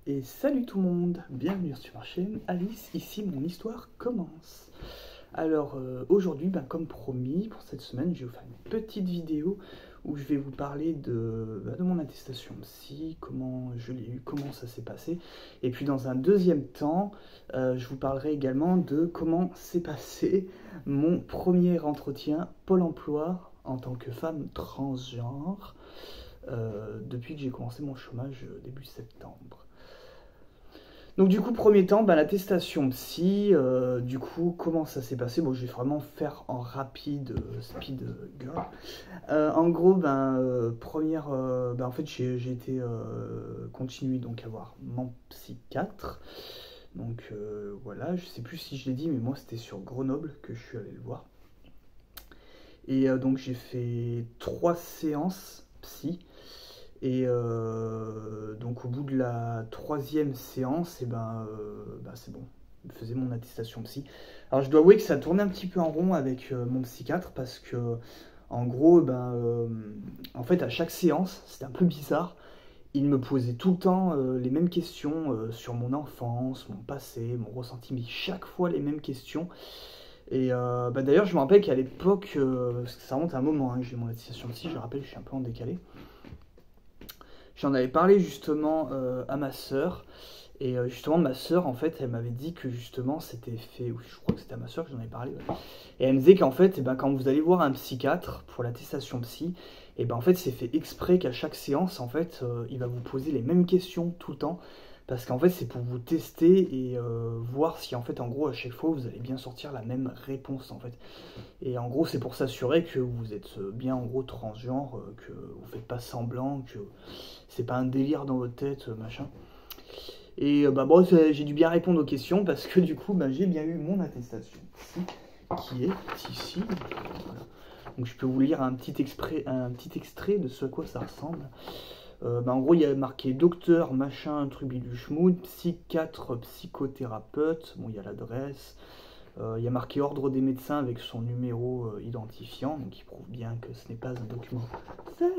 Et salut tout le monde, bienvenue sur ma chaîne Alice, ici mon histoire commence. Alors aujourd'hui, comme promis, pour cette semaine, je vais vous faire une petite vidéo où je vais vous parler de mon attestation psy, comment je l'ai eu, comment ça s'est passé. Et puis dans un deuxième temps, je vous parlerai également de comment s'est passé mon premier entretien Pôle emploi en tant que femme transgenre depuis que j'ai commencé mon chômage début septembre. Donc du coup, premier temps, l'attestation psy, du coup, comment ça s'est passé? Bon, je vais vraiment faire en rapide, speed girl. En gros, première, en fait, j'ai été continué donc à voir mon psychiatre. Donc voilà, je sais plus si je l'ai dit, mais moi c'était sur Grenoble que je suis allé le voir. Et donc j'ai fait 3 séances psy. Et donc au bout de la 3e séance, c'est bon, je faisais mon attestation psy. Alors je dois avouer que ça tournait un petit peu en rond avec mon psychiatre parce que en gros, en fait à chaque séance, c'était un peu bizarre. Il me posait tout le temps les mêmes questions sur mon enfance, mon passé, mon ressenti, mais chaque fois les mêmes questions. Et d'ailleurs je me rappelle qu'à l'époque, parce que ça remonte à un moment que j'ai mon attestation psy, je rappelle que je suis un peu en décalé. J'en avais parlé justement à ma sœur, et justement ma sœur en fait elle m'avait dit que justement c'était fait, je crois que c'était à ma sœur que j'en avais parlé, ouais. Et elle me disait qu'en fait quand vous allez voir un psychiatre pour l'attestation psy, et en fait c'est fait exprès qu'à chaque séance en fait il va vous poser les mêmes questions tout le temps, parce qu'en fait c'est pour vous tester et voir si en fait en gros à chaque fois vous allez bien sortir la même réponse en fait. Et en gros c'est pour s'assurer que vous êtes bien en gros transgenre, que vous faites pas semblant, que c'est pas un délire dans votre tête, machin. Et bon, j'ai dû bien répondre aux questions parce que du coup j'ai bien eu mon attestation qui est ici. Voilà. Donc je peux vous lire un petit extrait de ce à quoi ça ressemble. En gros il y a marqué docteur machin trubiluchmoud, psychiatre, psychothérapeute, bon il y a l'adresse, il y a marqué ordre des médecins avec son numéro identifiant, donc il prouve bien que ce n'est pas un document fake.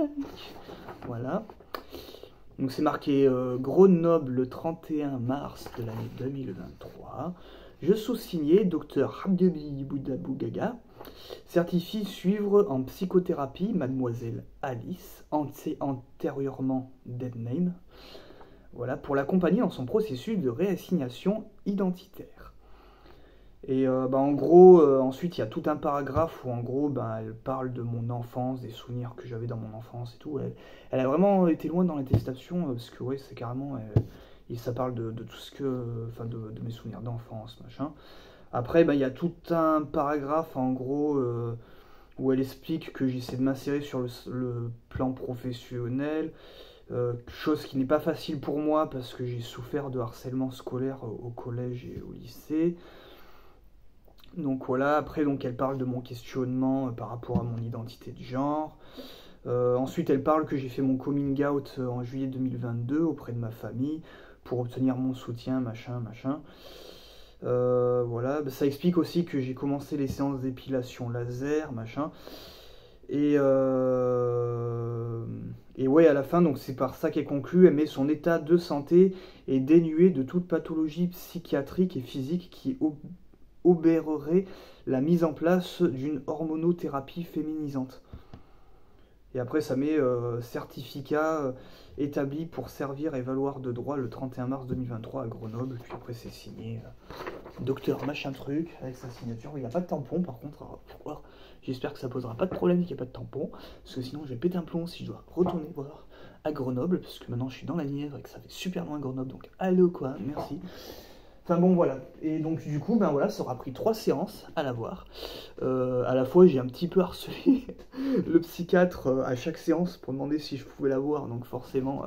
Voilà. Donc c'est marqué Grenoble le 31 mars de l'année 2023. Je sous-signé Dr Abdebi Boudabougaga, certifie suivre en psychothérapie Mademoiselle Alice, antérieurement dead name, voilà, pour l'accompagner dans son processus de réassignation identitaire. Et en gros, ensuite il y a tout un paragraphe où en gros elle parle de mon enfance, des souvenirs que j'avais dans mon enfance et tout. Elle a vraiment été loin dans l'attestation parce que ouais, c'est carrément, ça parle de tout ce que, de mes souvenirs d'enfance, machin. Après il y a tout un paragraphe en gros où elle explique que j'essaie de m'insérer sur le plan professionnel, chose qui n'est pas facile pour moi parce que j'ai souffert de harcèlement scolaire au collège et au lycée. Donc voilà, après elle parle de mon questionnement par rapport à mon identité de genre. Ensuite elle parle que j'ai fait mon coming out en juillet 2022 auprès de ma famille pour obtenir mon soutien, machin. Voilà, ça explique aussi que j'ai commencé les séances d'épilation laser, machin. Et ouais, à la fin, donc c'est par ça qu'elle conclut, elle met son état de santé est dénué de toute pathologie psychiatrique et physique qui obérerait la mise en place d'une hormonothérapie féminisante. Et après ça met certificat établi pour servir et valoir de droit le 31 mars 2023 à Grenoble. Puis après c'est signé docteur machin truc avec sa signature. Il n'y a pas de tampon par contre. Alors, j'espère que ça posera pas de problème qu'il n'y ait pas de tampon, parce que sinon je vais péter un plomb si je dois retourner voir à Grenoble, parce que maintenant je suis dans la Nièvre et que ça fait super loin Grenoble, donc allô quoi, merci. Enfin bon voilà, et donc du coup voilà, ça aura pris 3 séances à la voir. À la fois j'ai un petit peu harcelé le psychiatre à chaque séance pour demander si je pouvais la voir, donc forcément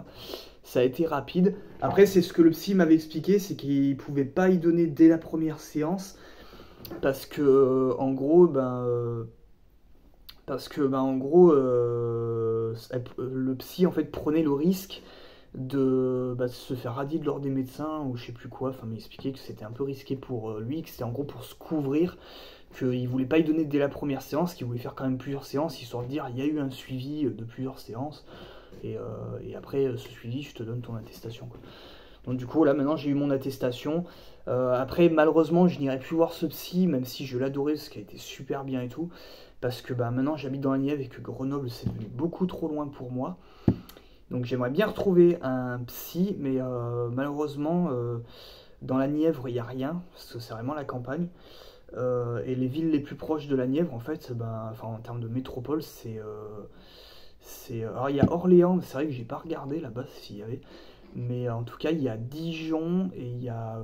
ça a été rapide. Après c'est ce que le psy m'avait expliqué, c'est qu'il pouvait pas y donner dès la première séance, parce que en gros le psy en fait prenait le risque de se faire radier de l'ordre des médecins ou je sais plus quoi. Enfin il m'expliquait que c'était un peu risqué pour lui, que c'était en gros pour se couvrir, qu'il voulait pas y donner dès la première séance, qu'il voulait faire quand même plusieurs séances histoire de dire il y a eu un suivi de plusieurs séances et après ce suivi je te donne ton attestation quoi. Donc du coup là maintenant j'ai eu mon attestation. Après malheureusement je n'irai plus voir ce psy, même si je l'adorais, ce qui a été super bien et tout. Parce que bah, maintenant j'habite dans la Nièvre et que Grenoble c'est devenu beaucoup trop loin pour moi. Donc j'aimerais bien retrouver un psy, mais malheureusement dans la Nièvre il n'y a rien, parce que c'est vraiment la campagne. Et les villes les plus proches de la Nièvre, en fait, ben, enfin, en termes de métropole, alors il y a Orléans, mais c'est vrai que j'ai pas regardé là-bas s'il y avait. Mais en tout cas, il y a Dijon et il y a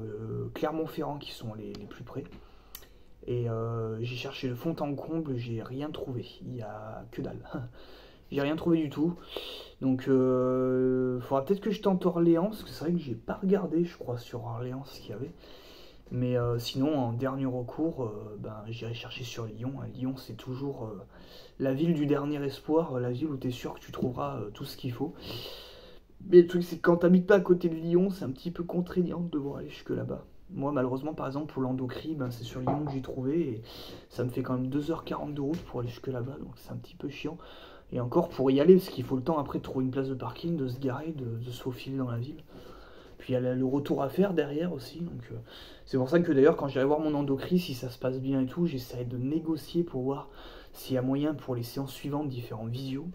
Clermont-Ferrand qui sont les plus près. Et j'ai cherché de fond en comble, j'ai rien trouvé. Il y a que dalle. J'ai rien trouvé du tout. Donc, faudra peut-être que je tente Orléans, parce que c'est vrai que j'ai pas regardé, je crois, sur Orléans ce qu'il y avait. Mais sinon, en dernier recours, ben, j'irai chercher sur Lyon. Lyon, c'est toujours la ville du dernier espoir, la ville où tu es sûr que tu trouveras tout ce qu'il faut. Mais le truc, c'est que quand t'habites pas à côté de Lyon, c'est un petit peu contraignant de devoir aller jusque là-bas. Moi, malheureusement, par exemple, pour l'endocrine, ben, c'est sur Lyon que j'ai trouvé, et ça me fait quand même 2h40 de route pour aller jusque là-bas, donc c'est un petit peu chiant. Et encore pour y aller, parce qu'il faut le temps après de trouver une place de parking, de se garer, de se faufiler dans la ville. Puis il y a le retour à faire derrière aussi. Donc c'est pour ça que d'ailleurs quand j'irai voir mon endocrine, si ça se passe bien et tout, j'essaierai de négocier pour voir s'il y a moyen pour les séances suivantes, différents visios.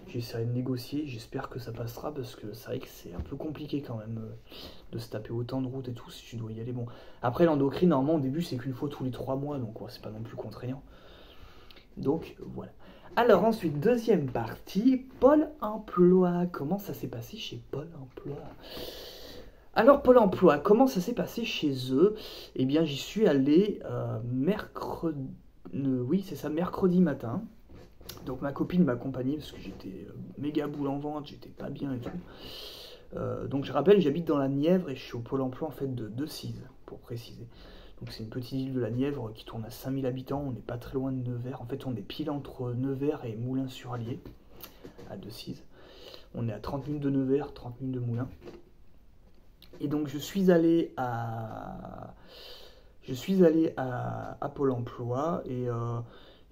J'essaierai de négocier, j'espère que ça passera parce que c'est vrai que c'est un peu compliqué quand même de se taper autant de routes et tout si tu dois y aller. Bon, après l'endocrine normalement au début c'est qu'une fois tous les 3 mois, donc ouais, c'est pas non plus contraignant. Donc voilà. Alors ensuite, deuxième partie, Pôle Emploi. Comment ça s'est passé chez Pôle Emploi? Alors Pôle Emploi, comment ça s'est passé chez eux? Eh bien j'y suis allé mercredi, oui c'est ça, mercredi matin. Donc ma copine m'a accompagné parce que j'étais méga boule en ventre, j'étais pas bien et tout. Donc je rappelle, j'habite dans la Nièvre et je suis au Pôle Emploi en fait de Decize, pour préciser. Donc c'est une petite île de la Nièvre qui tourne à 5000 habitants, on n'est pas très loin de Nevers. En fait on est pile entre Nevers et Moulins-sur-Allier, à Decize. On est à 30 minutes de Nevers, 30 minutes de Moulins. Et donc je suis allé à Pôle Emploi et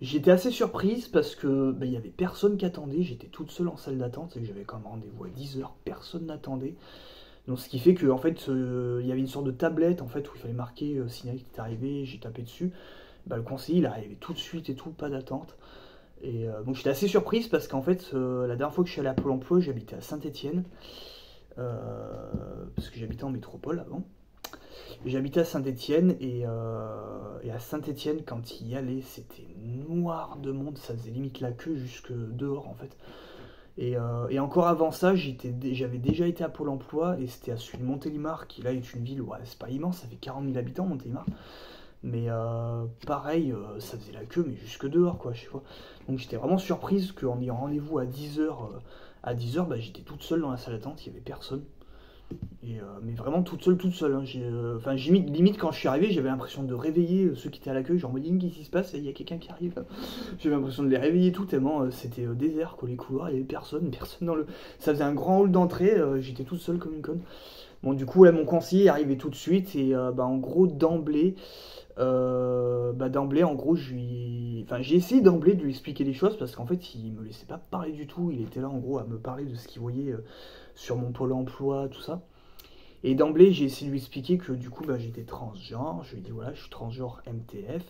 j'étais assez surprise parce que il y avait personne qui attendait, j'étais toute seule en salle d'attente et j'avais quand même rendez-vous à 10h, personne n'attendait. Donc ce qui fait que en fait il y avait une sorte de tablette en fait où il fallait marquer signaler que t'es arrivé, j'ai tapé dessus. Le conseiller il est arrivé tout de suite et tout, pas d'attente. Et donc j'étais assez surprise parce qu'en fait la dernière fois que je suis allé à Pôle Emploi, j'habitais à Saint-Étienne. Parce que j'habitais en métropole avant. J'habitais à Saint-Étienne et à Saint-Étienne, quand il y allait, c'était noir de monde, ça faisait limite la queue jusque dehors en fait. Et encore avant ça, j'avais déjà été à Pôle Emploi et c'était à celui de Montélimar, qui là est une ville, ouais, c'est pas immense, ça fait 40 000 habitants Montélimar. Mais pareil, ça faisait la queue, mais jusque dehors quoi, je sais pas. Donc j'étais vraiment surprise qu'en ayant rendez-vous à 10h, j'étais toute seule dans la salle d'attente, il n'y avait personne. Mais vraiment toute seule. Hein. Limite quand je suis arrivé, j'avais l'impression de réveiller ceux qui étaient à l'accueil, genre qu'est-ce qui se passe, il y a quelqu'un qui arrive. J'avais l'impression de les réveiller tout tellement c'était désert quoi, les couloirs, il n'y avait personne dans le. Ça faisait un grand hall d'entrée, j'étais toute seule comme une conne. Bon du coup là, mon conseiller est arrivé tout de suite et en gros d'emblée, en gros j'ai essayé d'emblée de lui expliquer les choses parce qu'en fait il me laissait pas parler du tout, il était là en gros à me parler de ce qu'il voyait sur mon Pôle Emploi, tout ça. Et d'emblée, j'ai essayé de lui expliquer que du coup, j'étais transgenre. Je lui ai dit, voilà, je suis transgenre MTF.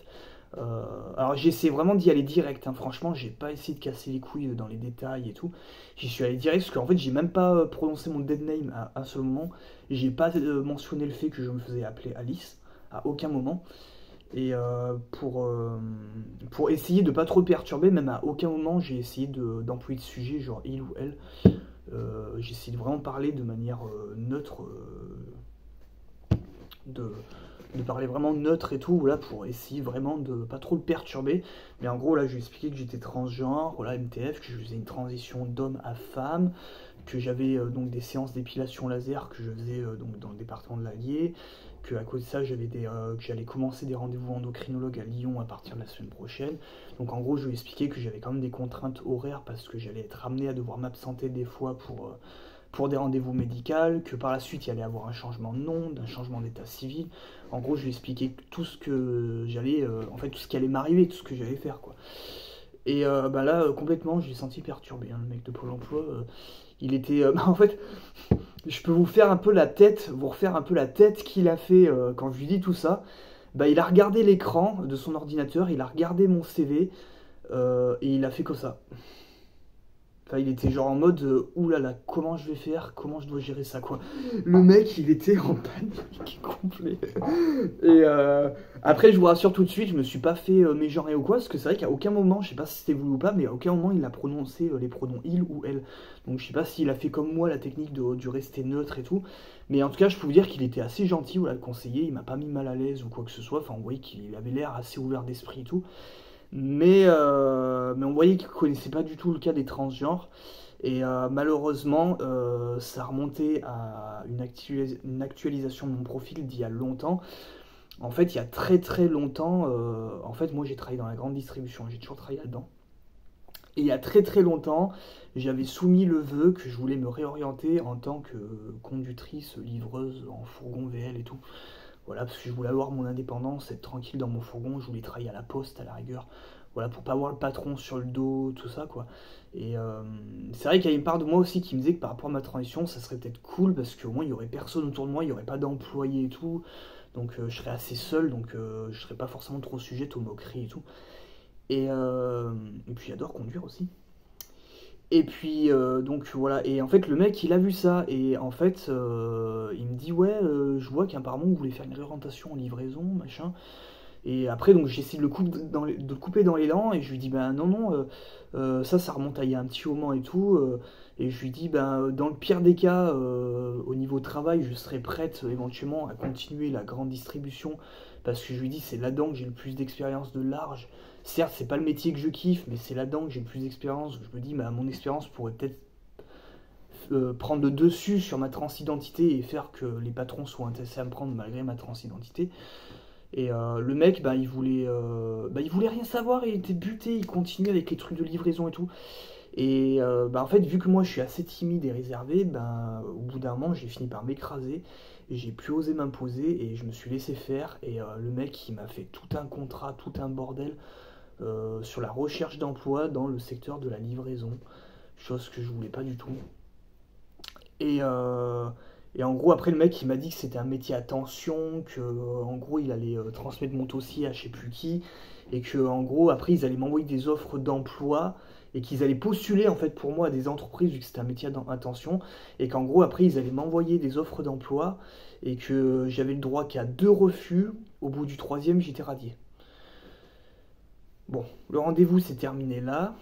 Alors, j'ai essayé vraiment d'y aller direct. Hein. Franchement, j'ai pas essayé de casser les couilles dans les détails et tout. J'y suis allé direct parce qu'en fait, j'ai même pas prononcé mon dead name à un seul moment. J'ai pas mentionné le fait que je me faisais appeler Alice à aucun moment. Et pour essayer de pas trop le perturber, même à aucun moment, j'ai essayé d'employer de sujet, genre il ou elle. J'ai essayé de vraiment parler de manière neutre, de parler vraiment neutre et tout, voilà, pour essayer vraiment de pas trop le perturber. Mais en gros, là, je lui ai expliqué que j'étais transgenre, voilà, MTF, que je faisais une transition d'homme à femme, que j'avais donc des séances d'épilation laser que je faisais donc dans le département de l'Allier, que à cause de ça, que j'allais commencer des rendez-vous endocrinologues à Lyon à partir de la semaine prochaine. Donc en gros, je lui ai expliqué que j'avais quand même des contraintes horaires parce que j'allais être amené à devoir m'absenter des fois pour des rendez-vous médicaux, que par la suite il y allait avoir un changement de nom, un changement d'état civil. En gros, je lui ai expliqué tout ce que j'allais, tout ce qui allait m'arriver, tout ce que j'allais faire, quoi. Et là, complètement, je l'ai senti perturbé, hein, le mec de Pôle Emploi. Il était... en fait, je peux vous faire un peu la tête, vous refaire un peu la tête qu'il a fait quand je lui dis tout ça. Bah, il a regardé l'écran de son ordinateur, il a regardé mon CV, et il a fait que ça. Enfin, il était genre en mode oulala, comment je vais faire, comment je dois gérer ça, quoi. Le mec, il était en panique complet. Et après, je vous rassure tout de suite, je me suis pas fait mégenrer ou quoi, parce que c'est vrai qu'à aucun moment, je sais pas si c'était voulu ou pas, mais à aucun moment il a prononcé les pronoms il ou elle. Donc je sais pas s'il a fait comme moi la technique du rester neutre et tout. Mais en tout cas, je peux vous dire qu'il était assez gentil, voilà, le conseiller, il m'a pas mis mal à l'aise ou quoi que ce soit. Enfin, vous voyez qu'il avait l'air assez ouvert d'esprit et tout. Mais on voyait qu'il connaissait pas du tout le cas des transgenres. Et malheureusement, ça remontait à une actualisation de mon profil d'il y a longtemps. En fait, il y a très très longtemps, en fait, moi j'ai travaillé dans la grande distribution, j'ai toujours travaillé là-dedans. Et il y a très très longtemps, j'avais soumis le vœu que je voulais me réorienter en tant que conductrice, livreuse en fourgon VL et tout. Voilà, parce que je voulais avoir mon indépendance, être tranquille dans mon fourgon, je voulais travailler à la poste à la rigueur. Voilà, pour pas avoir le patron sur le dos, tout ça, quoi. Et c'est vrai qu'il y a une part de moi aussi qui me disait que par rapport à ma transition, ça serait peut-être cool, parce qu'au moins il y aurait personne autour de moi, il y aurait pas d'employés et tout. Donc je serais assez seul, donc je serais pas forcément trop sujette aux moqueries et tout. Et puis j'adore conduire aussi. Et puis donc voilà, et en fait le mec il a vu ça, et en fait il me dit ouais, je vois qu'apparemment vous voulez faire une réorientation en livraison, machin. Et après donc j'essaie de le couper dans l'élan, et je lui dis ben non non, ça remonte à il y a un petit moment et tout. Et je lui dis ben dans le pire des cas, au niveau travail je serais prête éventuellement à continuer la grande distribution, parce que je lui dis c'est là-dedans que j'ai le plus d'expérience de large. Certes, c'est pas le métier que je kiffe, mais c'est là-dedans que j'ai le plus d'expérience. Je me dis, bah, mon expérience pourrait peut-être prendre le dessus sur ma transidentité et faire que les patrons soient intéressés à me prendre malgré ma transidentité. Et le mec, il voulait rien savoir, il était buté, il continuait avec les trucs de livraison et tout. Et en fait, vu que moi je suis assez timide et réservé, au bout d'un moment, j'ai fini par m'écraser. Et j'ai plus osé m'imposer et je me suis laissé faire. Et le mec, il m'a fait tout un contrat, tout un bordel. Sur la recherche d'emploi dans le secteur de la livraison, chose que je voulais pas du tout. Et, euh, et en gros, après, le mec il m'a dit que c'était un métier à tension, que en gros il allait transmettre mon dossier à je sais plus qui, et que en gros après ils allaient m'envoyer des offres d'emploi et qu'ils allaient postuler en fait pour moi à des entreprises vu que c'était un métier à tension, et qu'en gros après ils allaient m'envoyer des offres d'emploi et que j'avais le droit qu'à 2 refus. Au bout du troisième, j'étais radié. Bon, le rendez-vous s'est terminé là.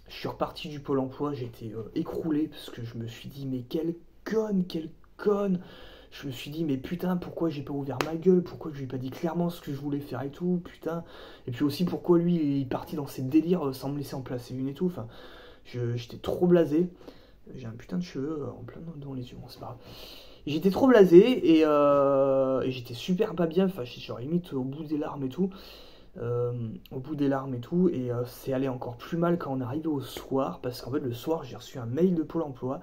Je suis reparti du Pôle emploi, j'étais écroulé parce que je me suis dit, mais quelle conne, quelle conne. Je me suis dit, mais putain, pourquoi j'ai pas ouvert ma gueule, pourquoi je lui ai pas dit clairement ce que je voulais faire et tout, putain. Et puis aussi, pourquoi lui, il est parti dans ses délires sans me laisser en placer une et tout. Enfin, j'étais trop blasé. J'ai un putain de cheveux en plein dans les yeux, bon, c'est pas grave. J'étais trop blasé et j'étais super pas bien, enfin, genre limite au bout des larmes et tout. Et c'est allé encore plus mal quand on est arrivé au soir, parce qu'en fait le soir j'ai reçu un mail de Pôle emploi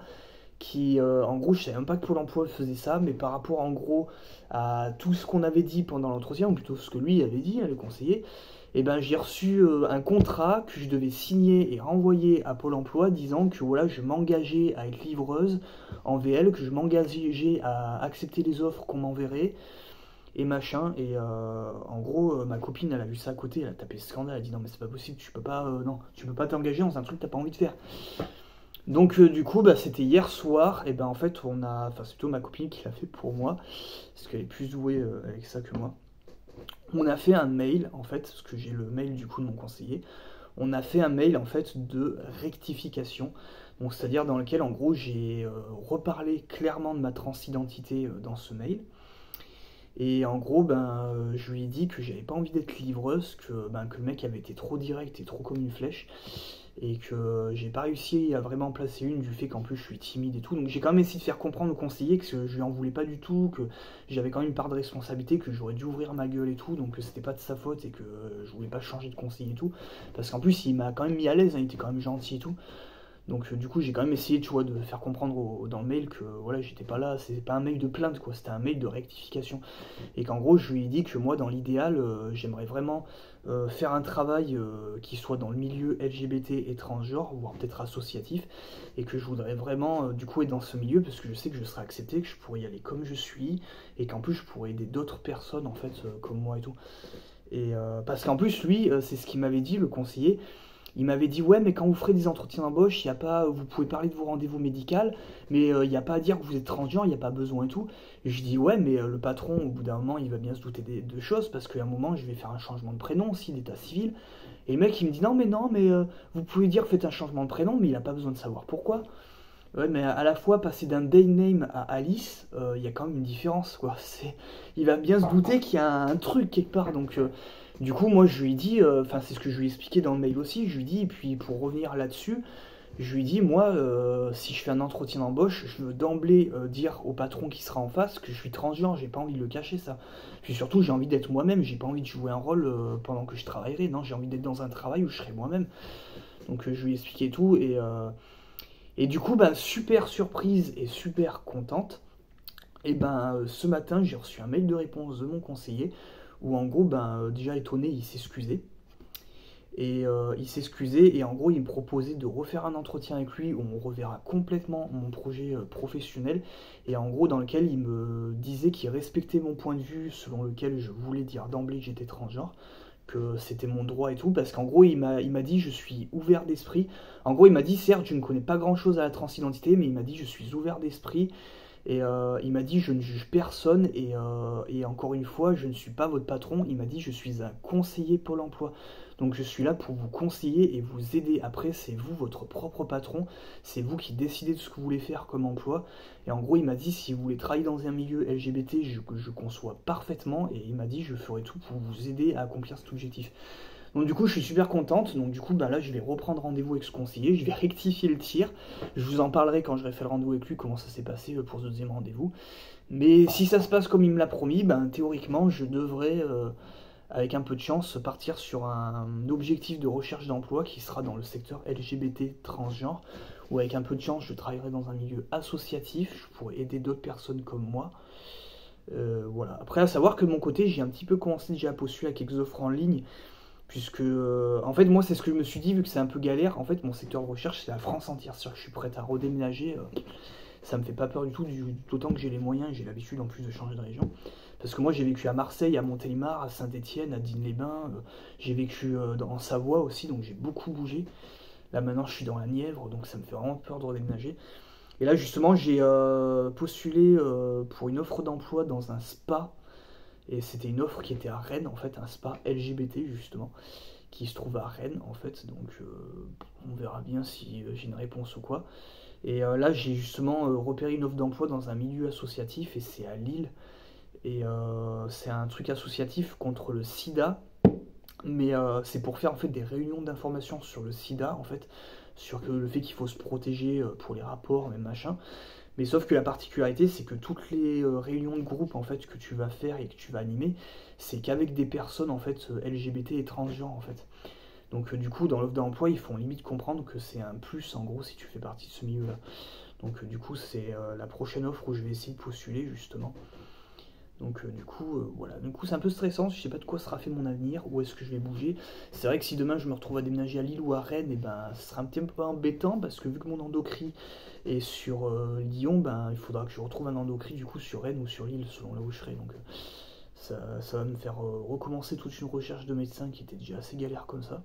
qui en gros je savais même pas que Pôle emploi faisait ça, mais par rapport en gros à tout ce qu'on avait dit pendant l'entretien, ou plutôt ce que lui avait dit, le conseiller, et ben j'ai reçu un contrat que je devais signer et renvoyer à Pôle emploi disant que voilà, je m'engageais à être livreuse en VL, que je m'engageais à accepter les offres qu'on m'enverrait et machin. Et en gros ma copine elle a vu ça à côté, elle a tapé scandale, elle a dit non mais c'est pas possible, tu peux pas non, tu peux pas t'engager dans un truc que t'as pas envie de faire. Donc du coup c'était hier soir, et en fait c'est plutôt ma copine qui l'a fait pour moi parce qu'elle est plus douée avec ça que moi. On a fait un mail en fait, parce que j'ai le mail du coup de mon conseiller. On a fait un mail en fait de rectification, donc c'est-à-dire dans lequel en gros j'ai reparlé clairement de ma transidentité dans ce mail. Et en gros, je lui ai dit que j'avais pas envie d'être livreuse, que le mec avait été trop direct et trop comme une flèche, et que j'ai pas réussi à vraiment placer une du fait qu'en plus je suis timide et tout. Donc j'ai quand même essayé de faire comprendre au conseiller que je lui en voulais pas du tout, que j'avais quand même une part de responsabilité, que j'aurais dû ouvrir ma gueule et tout, donc que c'était pas de sa faute et que je voulais pas changer de conseiller et tout. Parce qu'en plus il m'a quand même mis à l'aise, hein, il était quand même gentil et tout. Donc du coup j'ai quand même essayé, tu vois, de faire comprendre dans le mail que voilà, j'étais pas là, c'est pas un mail de plainte quoi, c'était un mail de rectification. Et qu'en gros je lui ai dit que moi dans l'idéal j'aimerais vraiment faire un travail qui soit dans le milieu LGBT et transgenre, voire peut-être associatif, et que je voudrais vraiment du coup être dans ce milieu parce que je sais que je serais accepté, que je pourrais y aller comme je suis, et qu'en plus je pourrais aider d'autres personnes en fait comme moi et tout. Et parce qu'en plus lui, c'est ce qu'il m'avait dit, le conseiller. Il m'avait dit ouais mais quand vous ferez des entretiens d'embauche, y a pas, vous pouvez parler de vos rendez-vous médicaux, mais il n'y a pas à dire que vous êtes transgenre, il n'y a pas besoin et tout. Et je dis ouais mais le patron au bout d'un moment il va bien se douter de choses parce qu'à un moment je vais faire un changement de prénom aussi d'état civil. Et le mec il me dit non mais vous pouvez dire que faites un changement de prénom mais il n'a pas besoin de savoir pourquoi. Ouais mais à la fois passer d'un day name à Alice, il y a quand même une différence quoi. Il va bien se douter qu'il y a un truc quelque part donc... Du coup, moi, je lui ai dit, enfin, c'est ce que je lui ai expliqué dans le mail aussi, je lui ai dit, et puis pour revenir là-dessus, je lui ai dit, moi, si je fais un entretien d'embauche, je veux d'emblée dire au patron qui sera en face que je suis transgenre, j'ai pas envie de le cacher, ça. Puis surtout, j'ai envie d'être moi-même, j'ai pas envie de jouer un rôle pendant que je travaillerai, non, j'ai envie d'être dans un travail où je serai moi-même. Donc, je lui ai expliqué tout, et du coup, ben, super surprise et super contente, et ben, ce matin, j'ai reçu un mail de réponse de mon conseiller, où en gros, ben, déjà étonné, il s'excusait. Et il s'excusait et en gros, il me proposait de refaire un entretien avec lui où on reverra complètement mon projet professionnel. Et en gros, dans lequel il me disait qu'il respectait mon point de vue selon lequel je voulais dire d'emblée que j'étais transgenre, que c'était mon droit et tout. Parce qu'en gros, il m'a dit je suis ouvert d'esprit. En gros, il m'a dit certes, je ne connais pas grand-chose à la transidentité, mais il m'a dit je suis ouvert d'esprit. Et il m'a dit je ne juge personne et encore une fois je ne suis pas votre patron, il m'a dit je suis un conseiller Pôle emploi. Donc je suis là pour vous conseiller et vous aider. Après c'est vous votre propre patron, c'est vous qui décidez de ce que vous voulez faire comme emploi. Et en gros il m'a dit si vous voulez travailler dans un milieu LGBT je conçois parfaitement et il m'a dit je ferai tout pour vous aider à accomplir cet objectif. Donc du coup je suis super contente, donc du coup bah, là je vais reprendre rendez-vous avec ce conseiller, je vais rectifier le tir, je vous en parlerai quand j'aurai fait le rendez-vous avec lui, comment ça s'est passé pour ce deuxième rendez-vous. Mais si ça se passe comme il me l'a promis, ben, théoriquement je devrais, avec un peu de chance, partir sur un objectif de recherche d'emploi qui sera dans le secteur LGBT transgenre, où avec un peu de chance je travaillerai dans un milieu associatif, je pourrais aider d'autres personnes comme moi. Voilà. Après à savoir que de mon côté j'ai un petit peu commencé déjà à postuler à quelques offres en ligne, puisque, en fait, moi, c'est ce que je me suis dit, vu que c'est un peu galère. En fait, mon secteur de recherche, c'est la France entière. C'est-à-dire que je suis prête à redéménager. Ça me fait pas peur du tout, d'autant que j'ai les moyens et j'ai l'habitude en plus de changer de région. Parce que moi, j'ai vécu à Marseille, à Montélimar, à Saint-Étienne, à Digne-les-Bains. J'ai vécu en Savoie aussi, donc j'ai beaucoup bougé. Là, maintenant, je suis dans la Nièvre, donc ça me fait vraiment peur de redéménager. Et là, justement, j'ai postulé pour une offre d'emploi dans un spa. Et c'était une offre qui était à Rennes, en fait, un spa LGBT justement, qui se trouve à Rennes, en fait. Donc on verra bien si j'ai une réponse ou quoi. Et là, j'ai justement repéré une offre d'emploi dans un milieu associatif, et c'est à Lille. Et c'est un truc associatif contre le sida. Mais c'est pour faire en fait des réunions d'information sur le sida, en fait, sur le fait qu'il faut se protéger pour les rapports, même machin. Mais sauf que la particularité, c'est que toutes les réunions de groupe en fait que tu vas faire et que tu vas animer, c'est qu'avec des personnes en fait LGBT et transgenres en fait. Donc du coup, dans l'offre d'emploi, ils font limite comprendre que c'est un plus en gros si tu fais partie de ce milieu-là. Donc du coup, c'est la prochaine offre où je vais essayer de postuler justement. Donc du coup, voilà. Du coup, c'est un peu stressant, je sais pas de quoi sera fait mon avenir, où est-ce que je vais bouger. C'est vrai que si demain je me retrouve à déménager à Lille ou à Rennes, et ben, ce sera un petit peu embêtant, parce que vu que mon endocrine est sur Lyon, ben, il faudra que je retrouve un endocrine du coup sur Rennes ou sur Lille, selon là où je serai. Donc ça va me faire recommencer toute une recherche de médecin qui était déjà assez galère comme ça.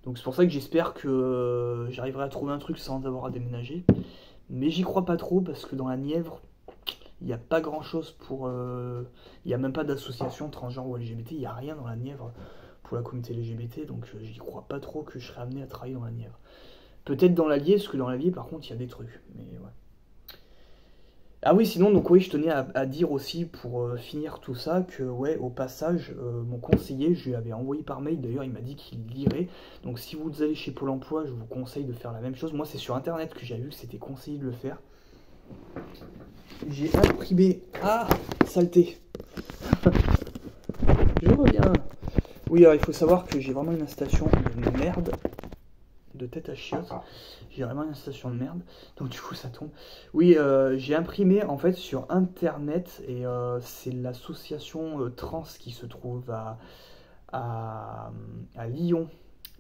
Donc c'est pour ça que j'espère que j'arriverai à trouver un truc sans avoir à déménager. Mais j'y crois pas trop, parce que dans la Nièvre, il n'y a pas grand chose pour... il n'y a même pas d'association transgenre ou LGBT, il n'y a rien dans la Nièvre pour la communauté LGBT, donc j'y crois pas trop que je serai amené à travailler dans la Nièvre. Peut-être dans l'Allier, parce que dans l'Allier par contre il y a des trucs, mais ouais. Ah oui, sinon, donc oui, je tenais à dire aussi pour finir tout ça que, ouais, au passage, mon conseiller, je lui avais envoyé par mail, d'ailleurs, il m'a dit qu'il lirait. Donc si vous allez chez Pôle emploi, je vous conseille de faire la même chose. Moi, c'est sur internet que j'ai vu que c'était conseillé de le faire. J'ai imprimé... Ah, saleté. Je reviens. Oui, alors il faut savoir que j'ai vraiment une installation de merde. de tête à chiottes. J'ai vraiment une station de merde, donc du coup ça tombe. Oui, j'ai imprimé en fait sur internet, et c'est l'association trans qui se trouve à Lyon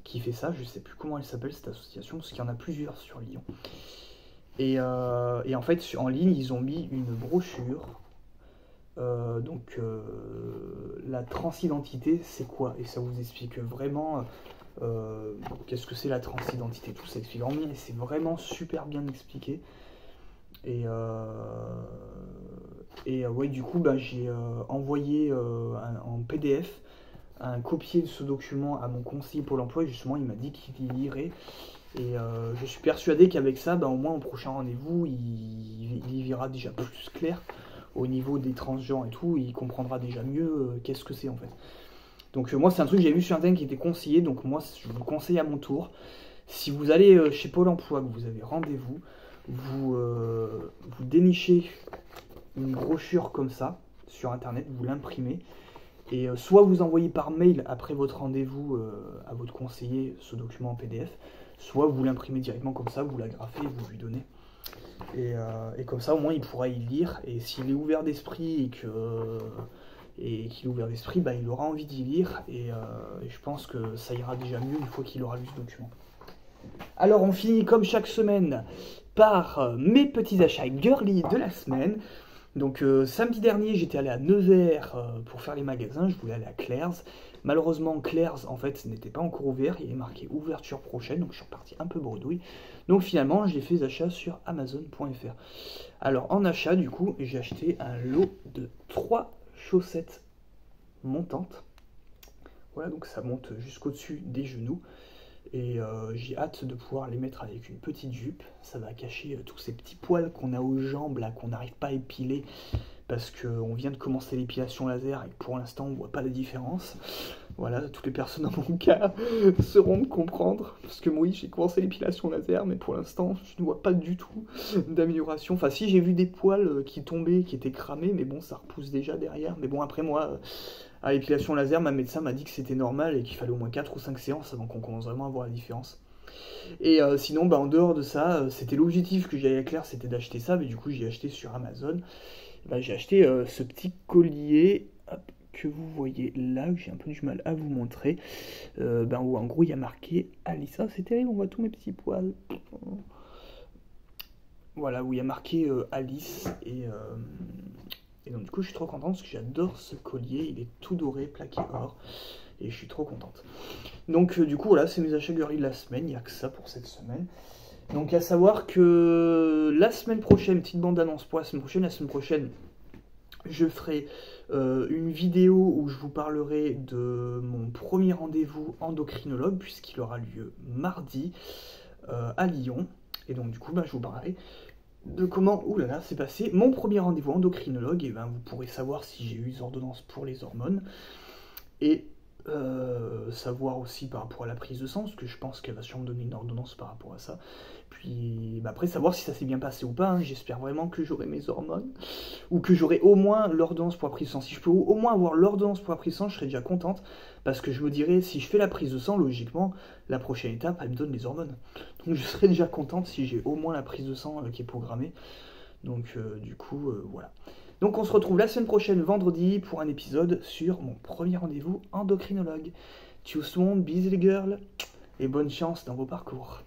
qui fait ça. Je sais plus comment elle s'appelle cette association, parce qu'il y en a plusieurs sur Lyon. Et en fait, en ligne, ils ont mis une brochure. La transidentité, c'est quoi? Et ça vous explique vraiment qu'est-ce que c'est la transidentité, tout ça explique vraiment bien, et c'est vraiment super bien expliqué. Et ouais, du coup, j'ai envoyé en PDF un copier de ce document à mon conseiller Pôle emploi, et justement, il m'a dit qu'il y lirait. Et je suis persuadé qu'avec ça, au moins au prochain rendez-vous, il y verra déjà plus clair au niveau des transgenres et tout, il comprendra déjà mieux qu'est-ce que c'est en fait. Donc moi, c'est un truc que j'ai vu sur internet qui était conseillé, donc moi, je vous le conseille à mon tour. Si vous allez chez Pôle emploi, que vous avez rendez-vous, vous dénichez une brochure comme ça sur internet, vous l'imprimez, et soit vous envoyez par mail après votre rendez-vous à votre conseiller ce document en PDF, soit vous l'imprimez directement comme ça, vous l'agrafez et vous lui donnez. Et comme ça, au moins, il pourra y lire. Et s'il est ouvert d'esprit et qu'il est ouvert d'esprit, il aura envie d'y lire. Et je pense que ça ira déjà mieux une fois qu'il aura lu ce document. Alors, on finit comme chaque semaine par mes petits achats girly de la semaine. Donc samedi dernier, j'étais allé à Nevers pour faire les magasins, je voulais aller à Claire's. Malheureusement, Claire's en fait n'était pas encore ouvert, il est marqué ouverture prochaine, donc je suis reparti un peu bredouille. Donc finalement, j'ai fait les achats sur Amazon.fr. Alors en achat, du coup, j'ai acheté un lot de 3 chaussettes montantes. Voilà, donc ça monte jusqu'au-dessus des genoux. Et j'ai hâte de pouvoir les mettre avec une petite jupe. Ça va cacher tous ces petits poils qu'on a aux jambes là, qu'on n'arrive pas à épiler parce qu'on vient de commencer l'épilation laser et que pour l'instant on ne voit pas la différence. Voilà, toutes les personnes dans mon cas sauront me comprendre, parce que oui, j'ai commencé l'épilation laser, mais pour l'instant je ne vois pas du tout d'amélioration. Enfin si, j'ai vu des poils qui tombaient, qui étaient cramés, mais bon, ça repousse déjà derrière. Mais bon, après moi, à l'épilation laser, ma médecin m'a dit que c'était normal et qu'il fallait au moins 4 ou 5 séances avant qu'on commence vraiment à voir la différence. Et sinon, en dehors de ça, c'était l'objectif que j'avais à Claire, c'était d'acheter ça, mais du coup j'ai acheté sur Amazon. J'ai acheté ce petit collier que vous voyez là, que j'ai un peu du mal à vous montrer, où en gros il y a marqué Alice. Ah, c'est terrible, on voit tous mes petits poils. Voilà, où il y a marqué Alice, et donc du coup je suis trop contente parce que j'adore ce collier, il est tout doré, plaqué or, et je suis trop contente. Donc du coup voilà, c'est mes achats girly de la semaine, il n'y a que ça pour cette semaine. Donc à savoir que la semaine prochaine, petite bande annonce pour la semaine prochaine, je ferai une vidéo où je vous parlerai de mon premier rendez-vous endocrinologue, puisqu'il aura lieu mardi à Lyon. Et donc du coup je vous parlerai de comment s'est passé mon premier rendez-vous endocrinologue, et vous pourrez savoir si j'ai eu des ordonnances pour les hormones, et savoir aussi par rapport à la prise de sang, parce que je pense qu'elle va sûrement me donner une ordonnance par rapport à ça. Puis après savoir si ça s'est bien passé ou pas, hein. J'espère vraiment que j'aurai mes hormones, ou que j'aurai au moins l'ordonnance pour la prise de sang. Si je peux au moins avoir l'ordonnance pour la prise de sang, je serai déjà contente, parce que je me dirais, si je fais la prise de sang, logiquement, la prochaine étape, elle me donne les hormones. Donc je serai déjà contente si j'ai au moins la prise de sang qui est programmée. Donc du coup, voilà. Donc on se retrouve la semaine prochaine, vendredi, pour un épisode sur mon premier rendez-vous endocrinologue. Tchuss monde, bisous les girls, et bonne chance dans vos parcours.